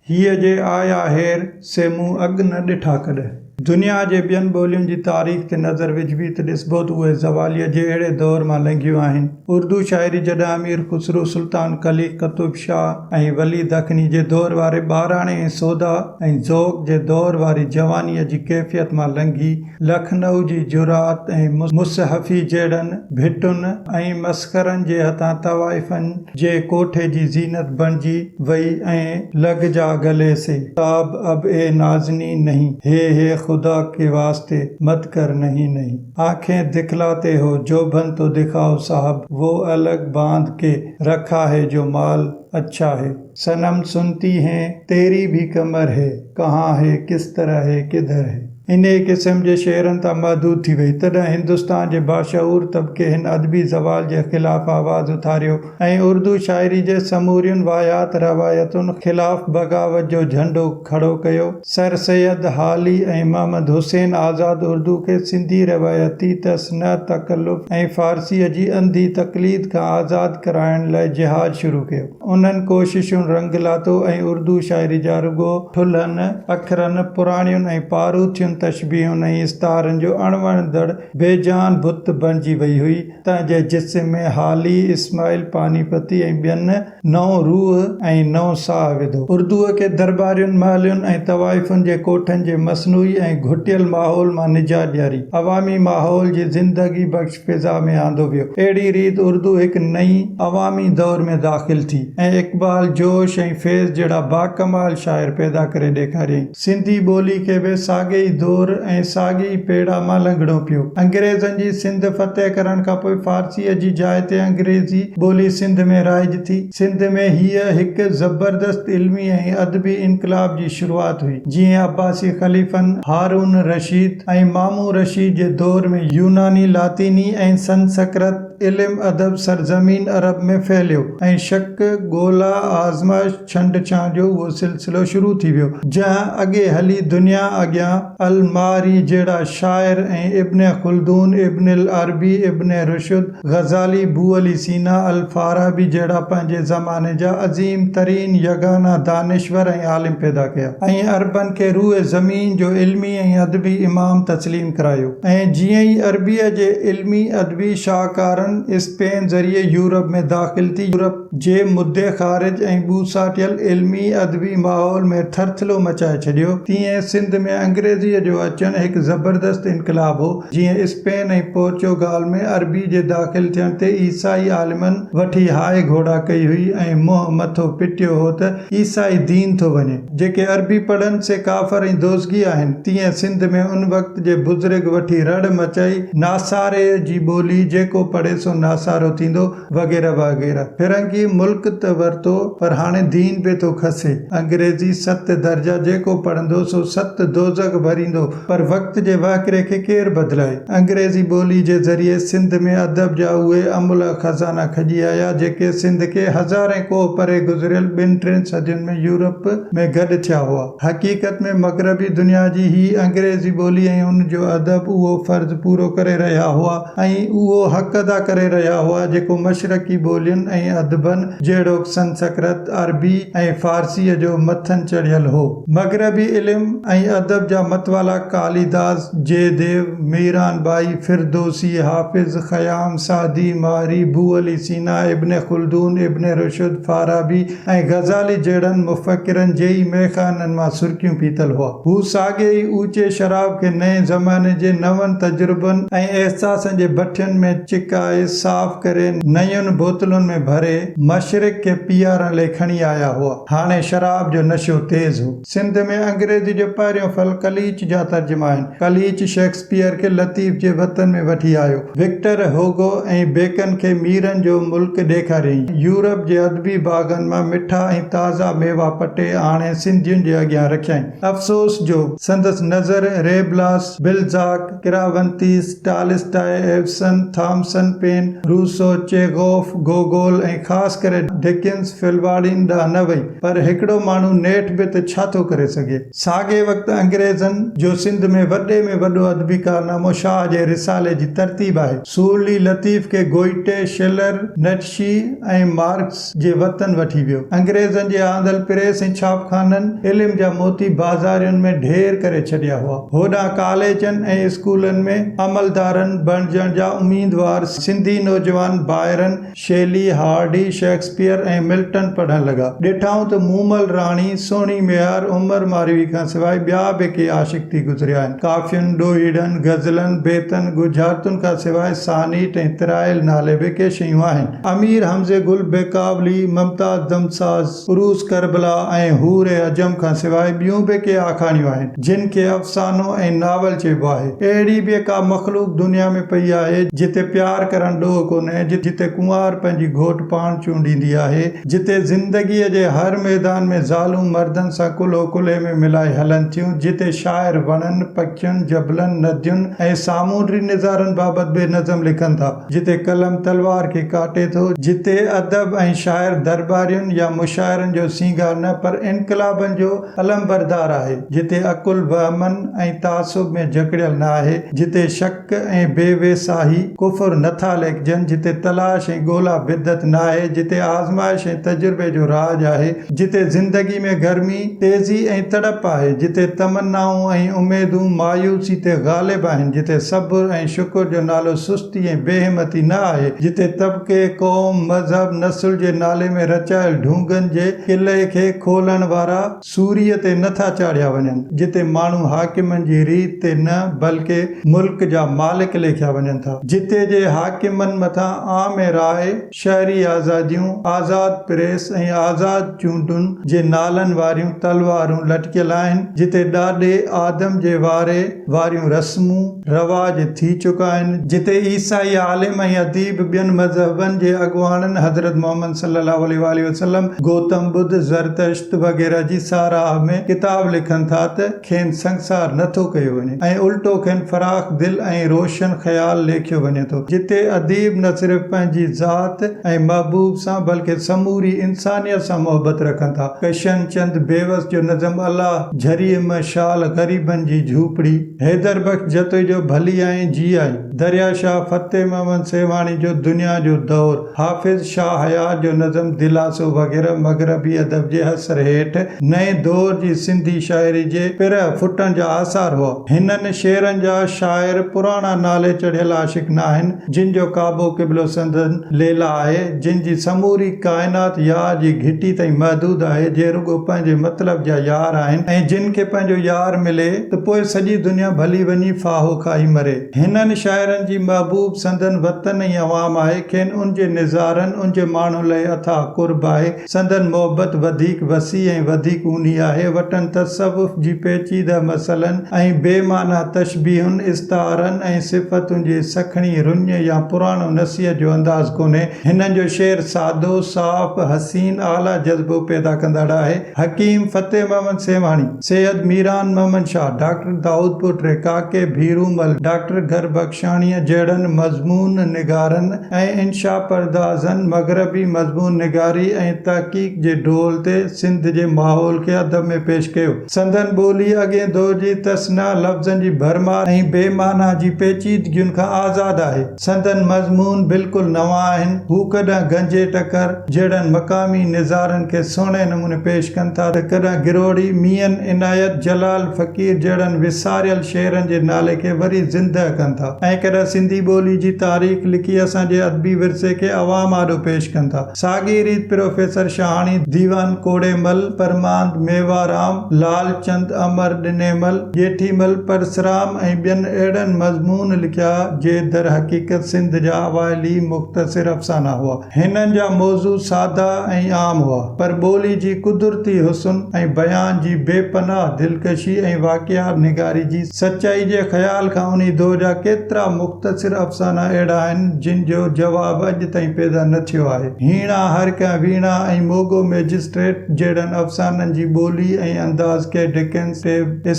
हीअ जे आया हेर से मूं अॻु न ॾिठा कॾहिं। दुनिया जे ॿियनि ॿोलियुनि जी तारीख़ ते नज़र विझबी त ॾिसबो त उहे ज़वालिया जे अहिड़े दौर मां लंघियूं आहिनि। उर्दू शाइरी जॾहिं अमीर खुसरो, सुल्तान कली, कुतुब शाह ऐं वली दखनी जे दौर वारे ॿाराणे ऐं सौदा ऐं ज़ौक़ जे दौर वारी जवानीअ जी कैफ़ियत मां लंघी लखनऊ जी जुरात ऐं मुसहफ़ी जहिड़नि भिटुनि ऐं मस्ख़रनि जे हथां तवाइफ़नि जे कोठे जी ज़ीनत बणिजी वई ऐं लॻजा गले से ताब अब ए नाज़नी नहीं, हे खुदा के वास्ते मत कर नहीं नहीं, आंखें दिखलाते हो जो बन तो दिखाओ साहब, वो अलग बांध के रखा है जो माल अच्छा है, सनम सुनती हैं तेरी भी कमर है, कहाँ है किस तरह है किधर है। इन क़िस्म जे शेरनि तां महदूद थी वई। तॾहिं हिंदुस्तान जे बाशऊर तबिके हिन अदबी ज़वाल जे ख़िलाफ़ आवाज़ उथारियो ऐं उर्दू शाइरी जे समूरियुनि वाहियात रवायतुनि ख़िलाफ़ बग़ावत जो झंडो खड़ो कयो। सर सैयद हाली ऐं मोहम्मद हुसैन आज़ाद उर्दू खे सिंधी रवायती तस्न तकल्लुफ़ ऐं फ़ारसीअ जी अंधी तक़लीद खां आज़ाद कराइण लाइ जिहाद शुरू कयो। उन्हनि कोशिशुनि रंग लाथो ऐं उर्दू शाइरी जा रुॻो ठुल्हनि अखरनि, पुराणियुनि ऐं पारूथियुनि तशबीहुनि ऐं इस्तारनि जो अणवणंदड़ बेजान बुत बणिजी वई हुई। तंहिंजे जिस्म में हाली, इस्माइल पानीपती ऐं ॿियनि नओं रूह ऐं नओं साह विधो। उर्दूअ खे दरबारियुनि, महलियुनि ऐं तवाइफ़ुनि जे कोठनि जे मसनूई ऐं घुटियल माहौल मां निजात ॾियारी अवामी माहौल जी ज़िंदगी बख़्श फ़िज़ा में आंदो वियो। अहिड़ी रीति उर्दू हिकु नई अवामी दौर में दाख़िल थी ऐं इक़बाल, जोश ऐं फैज़ जहिड़ा बाकमाल शाइर पैदा करे ॾेखारियईं। सिंधी ॿोली खे बि साॻे ई दौर ऐं साॻी पेड़ा मां लंघणो पियो। अंग्रेज़नि जी सिंध फ़तह करण खां पोइ फ़ारसीअ जी जाइ ते अंग्रेज़ी ॿोली सिंध में राइज थी। सिंध में हीअ हिकु ज़बरदस्त इल्मी ऐं अदबी इनक़लाब जी शुरूआत हुई। जीअं अब्बासी ख़लीफ़नि हारून रशीद ऐं मामून रशीद जे दौर में यूनानी, लातीनी ऐं संस्कृत इल्म अदब सरज़मीन अरब में फहिलियो ऐं शक, ॻोल्हा, आज़माइश, छंड छां जो उहो सिलसिलो शुरू थी वियो, जंहिं अॻे हली दुनिया अॻियां अल-मारी जहिड़ा शाइर ऐं इब्न खुल्दून, इब्न अल-अरबी, इब्न रुशद, ग़ज़ाली, बू अली सीना, अल-फ़ाराबी जहिड़ा पंहिंजे ज़माने जा अज़ीम तरीन यगाना दानिश्वर ऐं आलिम पैदा कया ऐं अरबनि खे रूए ज़मीन जो इल्मी ऐं अदबी इमाम तस्लीम करायो। ऐं जीअं ई अरबीअ जे इल्मी अदबी शाहकारनि स्पेन ज़रिए यूरोप में दाख़िल थी यूरोप जे मुद्दे ख़ारिज ऐं ॿूसाटियल इल्मी अदबी माहौल में थरथलो मचाए छॾियो, तीअं सिंध में अंग्रेज़ीअ जो अचणु हिकु ज़बरदस्त इनक़लाब हो। जीअं स्पेन ऐं पोर्चुगाल में अरबी जे दाख़िल थियण ते ईसाई आलिमनि वठी हाय घोड़ा कई हुई ऐं मुंहुं मथो पिटियो हो त ईसाई दीन थो वञे, जेके अरबी पढ़नि से काफ़र ऐं दोज़गी आहिनि। तीअं सिंध में उन वक़्त जे बुज़ुर्ग वठी रड़ मचाई नासारे जी ॿोली, जेको पढ़े सो नासारो थींदो, वग़ैरह वग़ैरह। फिरंगी मुल्क त वरितो पर हाणे दीन बि थो खसे। अंग्रेज़ी 7 दर्जा, जेको पढ़ंदो सो 7 दोज़ख भरींदो, पर वक़्त जे वाकिरे खे केरु बदिलाए। अंग्रेज़ी ॿोली जे ज़रिए सिंध में अदब जा उहे अमुला ख़ज़ाना खॼी आया जेके सिंध खे हज़ारें कोह परे गुज़िरियल 2-3 सदियुनि में यूरोप में गॾु थिया हुआ। हक़ीक़त में मग़रबी दुनिया जी ही अंग्रेज़ी ॿोली ऐं उन जो अदब उहो फ़र्ज़ पूरो करे रहिया हुआ ऐं उहो हक़ अदा करे रहिया हुआ जेको मशरक़ी ॿोलियुनि ऐं अदबनि जहिड़ोकि संस्कृत, अरबी ऐं फ़ारसीअ जो मथनि चढ़ियल हो। मग़रबी इल्म ऐं अदब जा मतवाला कालिदास, जयदेव, मीरान बाई, फिरदौसी, हाफ़िज़, ख़याम, सादी, मारी, बू अली सीना, इब्न खुल्दून, इब्न रुशद, फ़ाराबी ऐं ग़ज़ाली जहिड़नि मुफ़क्किरनि जे ई मेख़ाननि मां सुर्खियूं पीतल हुआ। हू साॻे ई ऊचे शराब खे नएं ज़माने जे नवनि तजुर्बनि ऐं एहसासनि जे भठियुनि में चिकाए साफ़ करे नयुनि बोतलुनि में भरे मशरिक़ खे पीआरण लाइ खणी आया हुआ। हाणे शराब जो नशो तेज़ हो। सिंध में अंग्रेज़ी जो पहिरियों फल कलीच जा तर्जुमा आहिनि। कलीच शेक्सपियर खे लतीफ़ जे वतन में वठी आयो, विक्टर हुगो ऐं बेकन खे मीरनि जो मुल्क ॾेखारियईं, यूरोप जे अदबी बाग़नि मां मिठा ऐं ताज़ा मेवा पटे आणे सिंधियुनि जे अॻियां रखियईं। अफ़सोस जो संदसि नज़र रेबलास, बिल्ज़ाक, किरावंतीस, टालस्टाय, एवसन, थॉमसन, पेन, रूसो, चेगोफ, गोगोल ऐं ख़ासि करे डिकिंस फिलवाड़ीन ॾांहुं न वई, पर हिकिड़ो माण्हू नेठ बि त छा थो करे सघे। साॻे वक़्तु अंग्रेज़नि जो सिंध में वॾे में वॾो अदबी कारनामो शाह जे रिसाले जी तरतीब आहे। सूरली लतीफ़ खे गोइटे, शिलर, नीत्शे ऐं मार्क्स जे वतन वठी वियो। अंग्रेज़नि जे आंदल प्रेस ऐं छापखाननि इल्म जा मोती बाज़ारियुनि में ढेर करे छॾिया हुआ। होॾां कॉलेजनि ऐं स्कूलनि में अमलदारनि बणिजण जा उम्मीदवार सिंधी नौजवान बायरन, शेली, हार्डी, शेक्सपियर ऐं मिल्टन पढ़ण लॻा। ॾिठाऊं त मूमल राणी, सोणी मेयार, उमर मारवी खां सवाइ ॿिया बि के आशिक थी गुज़रिया आहिनि। काफ़ियुनि, ॾोहीड़नि, गज़लनि, बेतनि, गुजारतुनि खां सवाइ सानीट ऐं तिराइल नाले बि के शयूं आहिनि। अमीर हमज़े गुल बेकावली, ममताज़ दमसाज़, उरूस करबला ऐं हूर अजम खां सवाइ ॿियूं बि के आखाणियूं आहिनि, जिन खे अफ़सानो ऐं नावल चइबो आहे। अहिड़ी बि का मख़लूक दुनिया में पई आहे जिते प्यार करण ॾोह कोन्हे, जिते कुंवार पंहिंजी घोट पाण चूंडींदी आहे, जिते ज़िंदगीअ जे हर मैदान में ज़ालूं मर्दनि सां कुल्हो कुल्हे में मिलाए हलनि थियूं, जिते शाइर वणनि, पखियुनि, जबलनि, नदियुनि ऐं सामूंडी नज़ारनि बाबति बि नज़म लिखनि था, जिते कलम तलवार खे काटे थो, जिते अदब ऐं शाइर दरबारियुनि या मुशाइरनि जो सींगार न पर इनकलाबनि जो अलमबरदार आहे, जिते अकुल वहमनि ऐं तासुब में जकड़ियल न आहे, जिते शक ऐं बेवेसाही कुफर नथा लेखजनि, जिते तलाश ऐं ॻोल्हा बिदत न आहे, जिते आज़माइश ऐं तजुर्बे जो राज आहे, जिते ज़िंदगी में गर्मी, तेज़ी ऐं तड़प आहे, जिते तमन्नाऊं ऐं उमेदूं मायूसी ते ग़ालिब आहिनि, जिते सब्र ऐं शुक्र जो नालो सुस्ती ऐं बेहिमती न आहे, जिते तबके, क़ौम, मज़हब, नस्ल जे नाले में रचायल ढूंगनि जे किले खे खोलण वारा सूरीअ ते नथा चाढ़िया वञनि, जिते माण्हू हाकिमनि जी रीत ते न बल्कि मुल्क जा मालिक लेखिया वञनि था, जिते जे हाकिमनि मथां आम राय, शहरी आज़ादियूं, आज़ाद प्रेस ऐं आज़ाद चूंडुनि जे नालनि वारियूं तलवारूं लटकियल आहिनि, जिते ॾाॾे आदम जे वारियूं रस्मूं रवाज थी चुका आहिनि, जिते ईसाई आलिम ऐं अदीब ॿियनि मज़हबनि जे अॻुवाणनि हज़रत मोहम्मद सल्लल्लाहु अलैहि वसल्लम, गौतम बुद्ध, ज़रतश्त वग़ैरह जी साराह में किताब लिखनि था त खेनि संसार नथो कयो वञे ऐं उल्टो खेनि फराख दिल ऐं रोशन ख़्याल लेखियो वञे थो, जिते अदीब न सिर्फ़ पंहिंजी ज़ात ऐं महबूब सां बल्कि समूरी इंसानियत सां मोहबत रखनि था। कशन चंद बेवस जो नज़म अल्लाह झरीअ में शाल ग़रीबनि जी झूपड़ी, हैदर बख्श जतोई जो भली ऐं जी आई, दरिया शाह फतेह मोहम्मद सेवाणी जो दुनिया जो दौर, हाफ़िज़ शाह हयात जो नज़म दिलासो वग़ैरह मग़रबी अदब जे असर हेठि नए दौर जी सिंधी शाइरी जे पिर फुटण जा आसार हुआ। हिननि शेरनि जा शाइर पुराणा नाले चढ़ियल आशिक न आहिनि, जिन जो काबो क़िबलो संदन लेला आहे, जिन जी समूरी काइनात यार जी घिटी ताईं महदूद आहे, जे रुगो पंहिंजे मतिलब जा यार आहिनि ऐं जिन खे पंहिंजो यार मिले त पोइ सॼी दुनिया भली वञी फाहो खाई मरे। हिननि शाइरनि जी महबूब संदन वतन ऐं अवाम आहे, खेनि उन जे निज़ारनि उन जे माण्हू लाइ अथा कुर्ब आहे, संदन मोहबत वधीक वसी ऐं वधीक ऊनी आहे, वटन तसव्वुफ़ जी पेचीदा मसलनि ऐं बेमाना तशबीहुनि, इस्तारनि ऐं सिफ़तुनि जी सखणी रुञ या पुराणो नसीहत जो अंदाज़ कोन्हे। हिननि जो शेर सादो, साफ़, हसीन, आला जज़्बो पैदा कंदड़ आहे। हकीम फतेह मोहम्मद सेवाणी, सैयद मीरान मोहम्मद शाह, डॉक्टर दाऊदपुर काके भीरूमल, डॉक्टर घरबख्शाणीअ जहिड़नि मज़मून निगारनि ऐं इंशा परदाज़नि मग़रबी मज़मून निगारी ऐं तहक़ीक़ जे ढोल ते सिंध जे माहौल खे अदब में पेश कयो। संदन ॿोली अॻे दौर जी तस्ना लफ़्ज़नि जी भरमार ऐं बेमाना जी पेचीदगियुनि खां आज़ाद आहे। संदन मज़मून बिल्कुलु नवां आहिनि। हू कॾहिं गंजे टकर जहिड़नि मक़ामी निज़ारनि खे सुहिणे नमूने पेश कनि था त कॾहिं गिरोड़ी मियन इनायत जलाल फ़क़ीर जहिड़नि विसारियल शेरनि जे नाले खे वरी ज़िंदह कनि था ऐं कॾहिं सिंधी ॿोली जी तारीख़ लिखी असांजे अदबी विरसे खे अवाम आॾो पेश कनि था। साॻी रीत प्रोफेसर शाहाणी दीवान कोड़ेमल, परमांद मेवाराम, लालचंद अमर ॾिनेमल, ॼेठीमल परसराम ऐं ॿियनि अहिड़नि मज़मून लिखिया जे दर हक़ीक़त सिंध जा अवाइली मुख़्तसिर अफ़साना हुआ। हिननि जा मौज़ू सादा ऐं आम हुआ, पर ॿोली जी कुदरती हुस्न ऐं बयान जी बेपनाह दिलकशी ऐं वाक़ियात निगारी जी सचाई जे ख़्याल खां उन दौर जा केतिरा मुख़्तसिर अफ़साना अहिड़ा आहिनि जिन जो जवाब अॼु ताईं पैदा न थियो आहे। हीणा, हरका वीणा ऐं मोगो मैजिस्ट्रेट जहिड़नि अफ़साननि जी ॿोली ऐं अंदाज़ खे डिकेंस,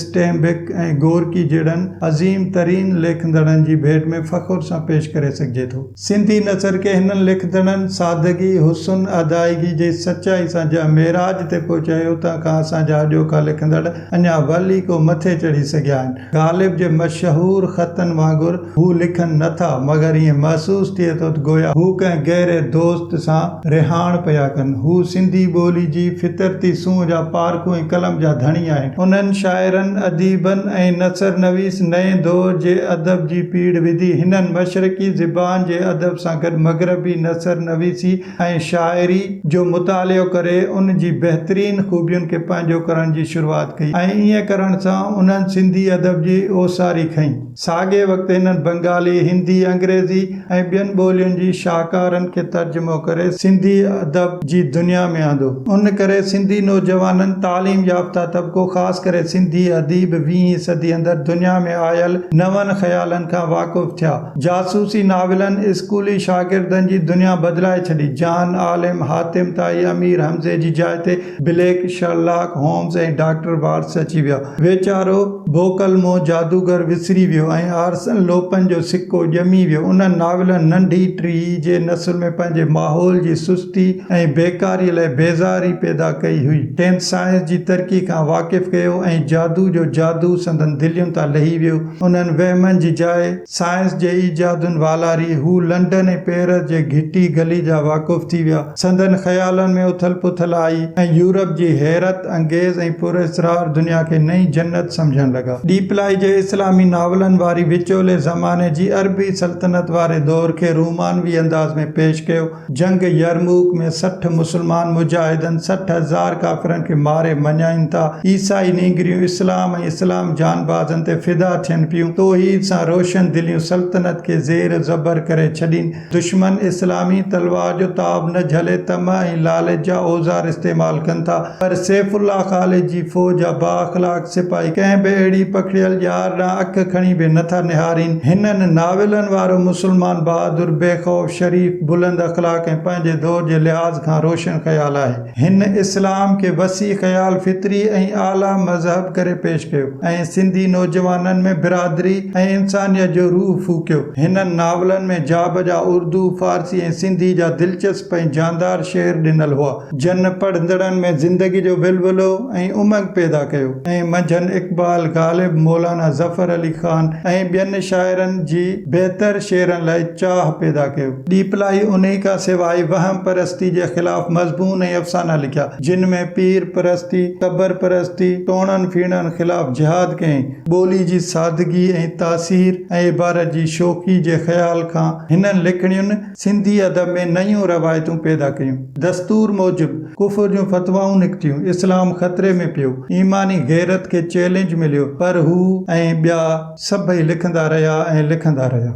स्टेम्बिक ऐं गोरकी जहिड़नि अज़ीम तरीन लेखंदड़नि जी भेट में फ़ख़ुर सां पेश करे सघिजे थो। सिंधी नसर खे हिननि लिखंदड़नि सादगी हुस्न अदायगी जे सचाई सां जा मेराज ते पहुचायो। उतां खां असांजा अॼोका लिखंदड़ अञा वली को मथे चढ़ी सघिया आहिनि। ग़ालिब जे मशहूर ख़तनि वांगुरु हू लिखनि नथा, मगर ईअं महसूस थिए थो त गोया हू कंहिं गहरे दोस्त सां रिहाण पिया कनि। हू सिंधी ॿोली जी फितरती सूंह जा पारखू ऐं कलम जा धणी आहिनि। उन्हनि शाइरनि, अदीबनि ऐं नसर नवीस नए दौर जे अदब जी पीढ़ विधी। हिननि मशरक़ी ज़बान जे अदब सां गॾु मग़रबी नसर नवीसी ऐं शाइरी जो मुतालियो करे उन जी बहितरीन खूबियुनि खे पंहिंजो करण जी शुरूआत कई ऐं ईअं करण सां उन्हनि सिंधी अदब जी ओसारी खई। साॻे वक़्तु हिननि बंगाली, हिंदी, अंग्रेज़ी ऐं ॿियनि ॿोलियुनि जी शाहकारनि खे तर्जुमो करे सिंधी अदब जी दुनिया में आंदो। उन करे सिंधी नौजवाननि, तालीम याफ़्ता तबिको, ख़ासि करे सिंधी अदीब 20वीं सदी अंदरि दुनिया में आयल नवनि ख़्यालनि खां वाक़ुफ़ थिया। जासूसी नाविलनि स्कूली शागिर्दनि जी दुनिया बदिलाए छॾी। जान आलिम, हातिम ताई, अमीर हमज़े जी जाइ ते ब्लेक, शर्लॉक होम्स ऐं डॉक्टर वाट्स अची विया। वेचारो बोकलमो जादूगर विसरी वियो ऐं आर्सन लोपन जो सिक्को ॼमी वियो। उन्हनि नाविलनि नंढी टी जे नसुल में पंहिंजे माहौल जी सुस्ती ऐं बेकारीअ लाइ बेज़ारी पैदा कई हुई। खेनि साइंस जी तरक़ी खां वाक़िफ़ कयो ऐं जादू जो जादू संदनि दिलियुनि तां लही वियो। उन्हनि वहमनि जी जाइ साइंस जे ईजादुनि वालारी। हू लंडन ऐं पेरिस जे घिटी गली जा वाक़ुफ़ थी विया। संदनि ख़्यालनि में उथल पुथल आई ऐं यूरोप जी हैरत अंगेज़ ऐं पुरअसरार दुनिया खे नई जन्नत सम्झण लॻा। डीपलाई जे इस्लामी नावलनि वारी विचोले ज़माने जी अरबी सल्तनत वारे दौर खे रूमानवी अंदाज़ में पेश कयो। जंग यरमूक में 60 मुस्लमान मुजाहिदनि 60,000 काफ़िरनि खे मारे मञाइनि था। ईसाई नींगरियूं इस्लाम ऐं इस्लाम जानबाज़नि ते फिदा थियनि पियूं। तौहीद सां रोशन दिलियूं सल्तनत खे ज़ेर ज़बर करे छॾीनि। दुश्मन इस्लामी तलवार जो ताब न झले, तमा ऐं लालच जा औज़ार इस्तेमाल कनि था, पर सैफुल्लाह ख़ालिद जी फ़ौज जा बाअख़लाक़ सिपाही कंहिं बि अहिड़ी पखड़ियल यार ॾांहुं अखि खणी बि नथा निहारीनि। हिननि नाविलनि वारो मुस्लमान बहादुर, बेख़ौफ़, शरीफ़, बुलंद अख़लाक़ ऐं पंहिंजे दौर जे लिहाज़ खां रोशन ख़्याल आहे। हिन इस्लाम खे वसी ख़्याल, फितरी ऐं आला मज़हब करे पेश कयो ऐं सिंधी नौजवाननि में बिरादरी ऐं इंसानियत जो रूह फूकियो। हिननि नावलनि में जा बजा उर्दू, फारसी ऐं सिंधी जा दिलचस्प ऐं जानदार शेर ॾिनल हुआ। जन पढ़ंदड़नि में ज़िंदगी जो विलवलो ऐं उमंग पैदा कयो ऐं मंझंदि इक़बाल, ग़ालिब, मौलाना ज़फ़र अली ख़ान ऐं ॿियनि शाइरनि जी बहितर शेरनि लाइ चाह पैदा कयो। डीपलाई उन खां सवाइ वहम परस्ती जे ख़िलाफ़ मज़मून ऐं अफ़साना लिखिया, जिन में पीर परस्ती, क़बर परस्ती, टोणनि फीणनि ख़िलाफ़ जिहाद कयईं। ॿोली जी सादगी ऐं तासीर ऐं इबारत जी शौक़ी जे ख़्याल खां हिननि लिखणियुनि सिंधी अदब में नयूं रवायतूं पैदा कयूं। दस्तूर मूजिबि कुफ़र जूं फ़तवाऊं निकितियूं। इस्लाम ख़तरे में पियो। ईमानी गैरत खे चैलेंज मिलियो, पर हू ऐं ॿिया सभई लिखंदा रहिया ऐं लिखंदा रहिया।